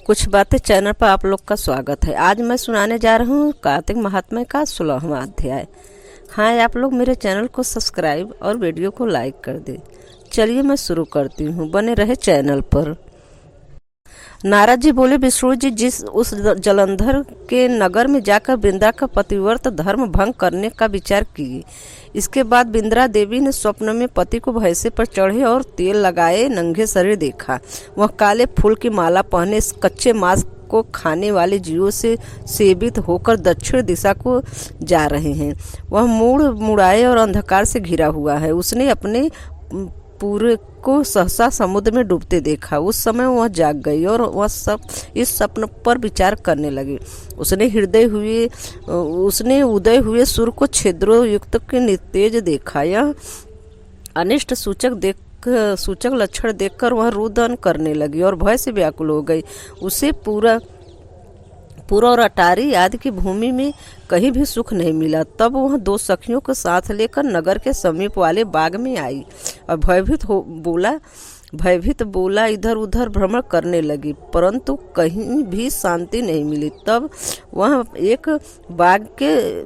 कुछ बातें चैनल पर आप लोग का स्वागत है। आज मैं सुनाने जा रहा हूँ कार्तिक महात्म्य का 16वां अध्याय। हाँ, आप लोग मेरे चैनल को सब्सक्राइब और वीडियो को लाइक कर दें। चलिए मैं शुरू करती हूँ, बने रहे चैनल पर। नारद जी बोले, विष्णु जी जिस उस जलंधर के नगर में जाकर बिंद्रा का पतिव्रत धर्म भंग करने का विचार किए। इसके बाद बिंद्रा देवी ने स्वप्न में पति को भैंसे पर चढ़े और तेल लगाए नंगे शरीर देखा। वह काले फूल की माला पहने कच्चे मांस को खाने वाले जीवों से सेवित होकर दक्षिण दिशा को जा रहे हैं। वह मुड़ाए और अंधकार से घिरा हुआ है। उसने अपने पूरे को सहसा समुद्र में डूबते देखा। उस समय वह जाग गई और वह सब इस स्वप्न पर विचार करने लगी। उसने उदय हुए सूर्य को छिद्रों युक्त के नितेज देखा। यह अनिष्ट सूचक लक्षण देखकर वह रुदन करने लगी और भय से व्याकुल हो गई। उसे पूरा और अटारी आदि की भूमि में कहीं भी सुख नहीं मिला। तब वह दो सखियों को साथ लेकर नगर के समीप वाले बाग में आई और भयभीत बोला इधर उधर भ्रमण करने लगी, परंतु कहीं भी शांति नहीं मिली। तब वह एक बाग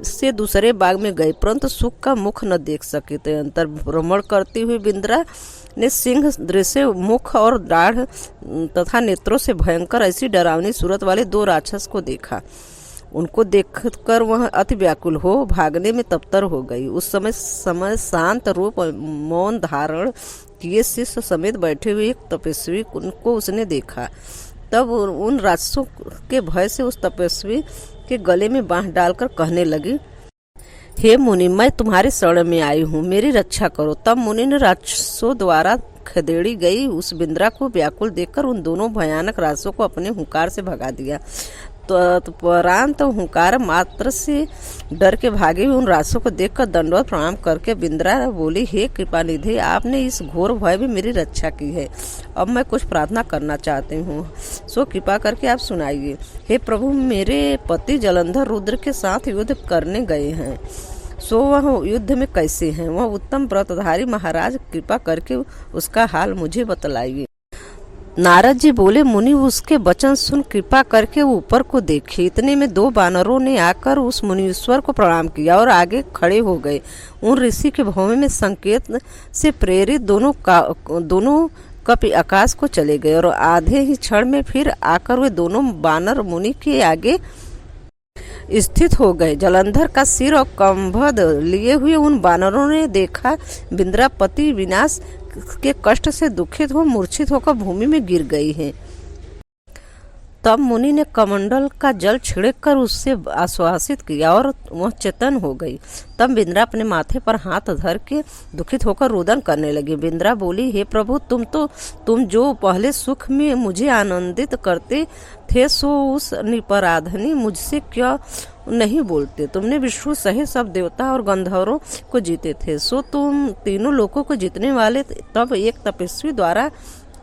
से दूसरे बाग में गई, परंतु सुख का मुख न देख सके। अंतर भ्रमण करती हुई बिंद्रा ने सिंह दृश्य मुख और दाढ़ तथा नेत्रों से भयंकर ऐसी डरावनी सूरत वाले दो राक्षस को देखा। उनको देखकर वह अति व्याकुल हो भागने में तत्पर हो गई। उस समय शांत रूप मौन धारण किए शिष्य समेत बैठे हुए एक तपस्वी को उसने देखा। तब उन राक्षसों के भय से उस तपस्वी के गले में बांह डालकर कहने लगी, हे मुनि, मैं तुम्हारे शरण में आई हूँ, मेरी रक्षा करो। तब मुनि ने राक्षसों द्वारा खदेड़ी गई उस बिंद्रा को व्याकुल देखकर उन दोनों भयानक राक्षसों को अपने हुंकार से भगा दिया। तत्परांत हुंकार मात्र से डर के भागे हुए उन राक्षसों को देखकर दंडवत प्रणाम करके बिंद्रा बोली, हे कृपानिधि, आपने इस घोर भय में मेरी रक्षा की है। अब मैं कुछ प्रार्थना करना चाहती हूँ, सो कृपा करके आप सुनाइए। हे प्रभु, मेरे पति जलंधर रुद्र के साथ युद्ध करने गए हैं, सो वह युद्ध में कैसे हैं? वह उत्तम व्रतधारी महाराज, कृपा करके उसका हाल मुझे बतलाइए। नारद जी बोले, मुनि उसके वचन सुन कृपा करके ऊपर को देखे। इतने में दो वानरों ने आकर उस मुनीश्वर को प्रणाम किया और आगे खड़े हो गए। उन ऋषि के भौमे में संकेत से प्रेरित दोनों कपि आकाश को चले गए और आधे ही क्षण में फिर आकर वे दोनों वानर मुनि के आगे स्थित हो गए। जलंधर का सिर और कंबद लिए हुए उन वानरों ने देखा बिंद्रा पति विनाश के कष्ट से दुखित हो मूर्छित होकर भूमि में गिर गई है। तब मुनि ने कमंडल का जल छिड़क कर उससे आश्वासित किया और वह चेतन हो गई। तब बिंद्रा अपने माथे पर हाथ धर के दुखित होकर रुदन करने लगी। बिंद्रा बोली, हे प्रभु, तुम जो पहले सुख में मुझे आनंदित करते थे, सो उस निपराधनी मुझसे क्यों नहीं बोलते? तुमने विष्णु सहित सब देवता और गंधर्वों को जीते थे, सो तुम तीनों लोगों को जीतने वाले तब एक तपस्वी द्वारा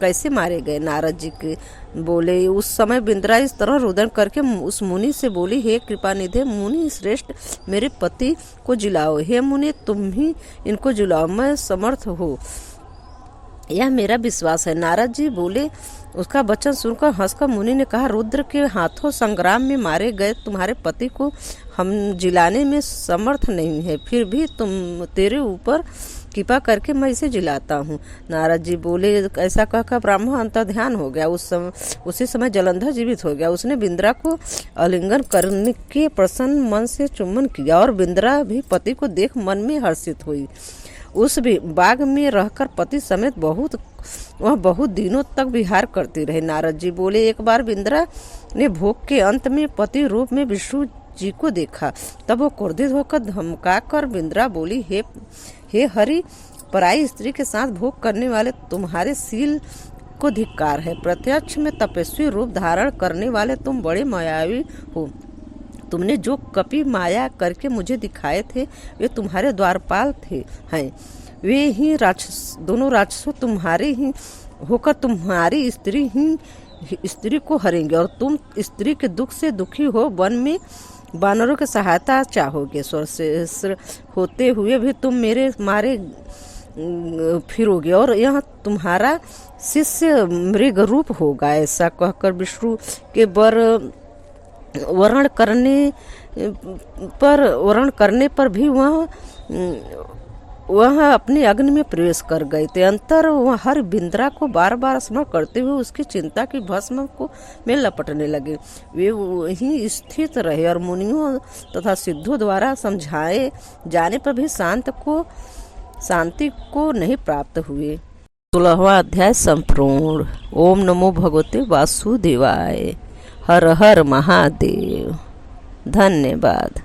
कैसे मारे गए? नारद जी के बोले, उस समय बिंद्रा इस तरह रुदन करके उस मुनि से बोली, हे कृपानिधि मुनि श्रेष्ठ, मेरे पति को जिलाओ। हे मुनि, तुम ही इनको जिलाओ, मैं समर्थ हो, यह मेरा विश्वास है। नारद जी बोले, उसका वचन सुनकर हंसकर मुनि ने कहा, रुद्र के हाथों संग्राम में मारे गए तुम्हारे पति को हम जिलाने में समर्थ नहीं है, फिर भी तेरे ऊपर कृपा करके मैं इसे जिलाता हूँ। नारद जी बोले, ऐसा कहकर ब्राह्मण अंतर्ध्यान हो गया। उसी समय जलंधर जीवित हो गया। उसने बिंद्रा को आलिंगन करने के प्रसन्न मन से चुम्बन किया और बिंद्रा भी पति को देख मन में हर्षित हुई। उस बाग में रहकर पति समेत वह बहुत दिनों तक विहार करती रही। नारद जी बोले, एक बार बिंद्रा ने भोग के अंत में पति रूप में विष्णु जी को देखा। तब वो क्रोधित होकर धमकाकर बिंद्रा बोली, हे हरि, पराई स्त्री के साथ भोग करने वाले तुम्हारे शील को धिक्कार है। प्रत्यक्ष में तपस्वी रूप धारण करने वाले तुम बड़े मायावी हो। तुमने जो कपि माया करके मुझे दिखाए थे वे तुम्हारे द्वारपाल हैं। वे ही दोनों राक्षसों तुम्हारे ही होकर तुम्हारी स्त्री को हरेंगे और तुम स्त्री के दुख से दुखी हो वन में वानरों की सहायता चाहोगे। स्वर्गश्रेष्ठ होते हुए भी तुम मेरे मारे फिरोगे और यह तुम्हारा शिष्य मृग रूप होगा। ऐसा कहकर विष्णु के वर्ण करने पर भी वह अपनी अग्नि में प्रवेश कर गए थे। अंतर वह हर बिंद्रा को बार बार स्मरण करते हुए उसकी चिंता की भस्म को में लपटने लगे। वे वहीं स्थित रहे और मुनियों तथा सिद्धों द्वारा समझाए जाने पर भी शांति को नहीं प्राप्त हुए। 16वां अध्याय संपूर्ण। ओम नमो भगवते वासुदेवाय। हर हर महादेव। धन्यवाद।